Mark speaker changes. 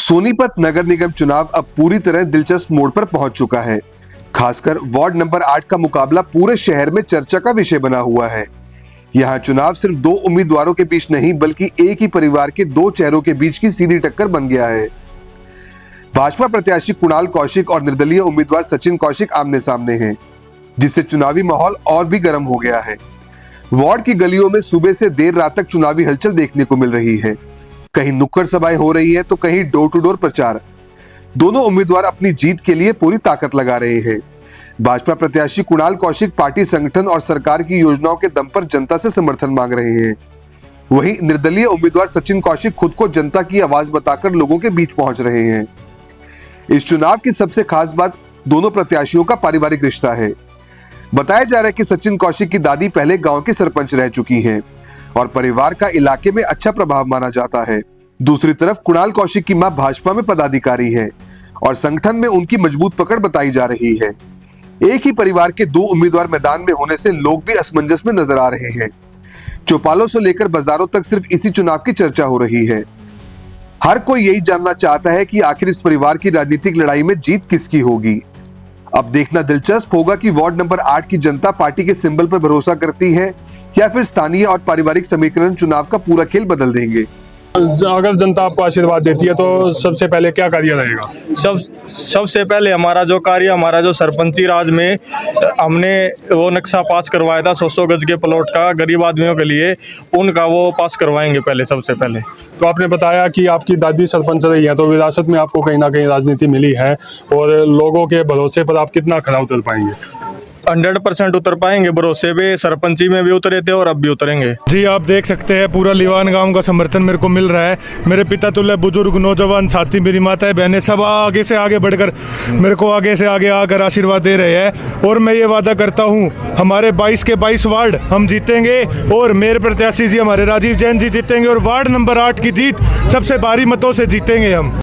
Speaker 1: सोनीपत नगर निगम चुनाव अब पूरी तरह दिलचस्प मोड़ पर पहुंच चुका है। खासकर वार्ड नंबर 8 का मुकाबला पूरे शहर में चर्चा का विषय बना हुआ है। यहाँ चुनाव सिर्फ दो उम्मीदवारों के बीच नहीं बल्कि एक ही परिवार के दो चेहरों के बीच की सीधी टक्कर बन गया है। भाजपा प्रत्याशी कुणाल कौशिक और निर्दलीय उम्मीदवार सचिन कौशिक आमने सामने हैं, जिससे चुनावी माहौल और भी गर्म हो गया है। वार्ड की गलियों में सुबह से देर रात तक चुनावी हलचल देखने को मिल रही है। कहीं नुक्कड़ सभाएं हो रही है तो कहीं डोर टू डोर प्रचार। दोनों उम्मीदवार अपनी जीत के लिए पूरी ताकत लगा रहे हैं। भाजपा प्रत्याशी कुणाल कौशिक पार्टी संगठन और सरकार की योजनाओं के दम पर जनता से समर्थन मांग रहे हैं। वहीं निर्दलीय उम्मीदवार सचिन कौशिक खुद को जनता की आवाज बताकर लोगों के बीच पहुंच रहे हैं। इस चुनाव की सबसे खास बात दोनों प्रत्याशियों का पारिवारिक रिश्ता है। बताया जा रहा है कि सचिन कौशिक की दादी पहले गांव की सरपंच रह चुकी हैं और परिवार का इलाके में अच्छा प्रभाव माना जाता है। दूसरी तरफ कुणाल कौशिक की मां भाजपा में पदाधिकारी है और संगठन में उनकी मजबूत पकड़ बताई जा रही है। एक ही परिवार के दो उम्मीदवार मैदान में होने से लोग भी असमंजस में नजर आ रहे हैं। चौपालों से लेकर बाजारों तक सिर्फ इसी चुनाव की चर्चा हो रही है। हर कोई यही जानना चाहता है कि आखिर इस परिवार की राजनीतिक लड़ाई में जीत किसकी होगी। अब देखना दिलचस्प होगा कि वार्ड नंबर 8 की जनता पार्टी के सिंबल पर भरोसा करती है या फिर स्थानीय और पारिवारिक समीकरण चुनाव का पूरा खेल बदल देंगे।
Speaker 2: अगर जनता आपको आशीर्वाद देती है तो सबसे पहले क्या कार्य रहेगा?
Speaker 3: सबसे पहले हमारा जो सरपंची राज में हमने वो नक्शा पास करवाया था 100 गज के प्लॉट का गरीब आदमियों के लिए, उनका वो पास करवाएंगे पहले सबसे पहले।
Speaker 2: तो आपने बताया कि आपकी दादी सरपंच रही है, तो विरासत में आपको कहीं ना कहीं राजनीति मिली है और लोगों के भरोसे पर आप कितना खरा उतर पाएंगे?
Speaker 3: 100% उतर पाएंगे। भरोसे पे सरपंची में भी उतरे थे और अब भी उतरेंगे।
Speaker 4: जी, आप देख सकते हैं पूरा लीवान गांव का समर्थन मेरे को मिल रहा है। मेरे पिता तुल्य बुजुर्ग नौजवान साथी, मेरी माताएं बहनें सब आगे से आगे बढ़कर मेरे को आगे से आगे आकर आशीर्वाद दे रहे हैं और मैं ये वादा करता हूं हमारे 22 के 22 वार्ड हम जीतेंगे और मेरे प्रत्याशी जी हमारे राजीव जैन जी जीतेंगे और वार्ड नंबर 8 की जीत सबसे भारी मतों से जीतेंगे हम।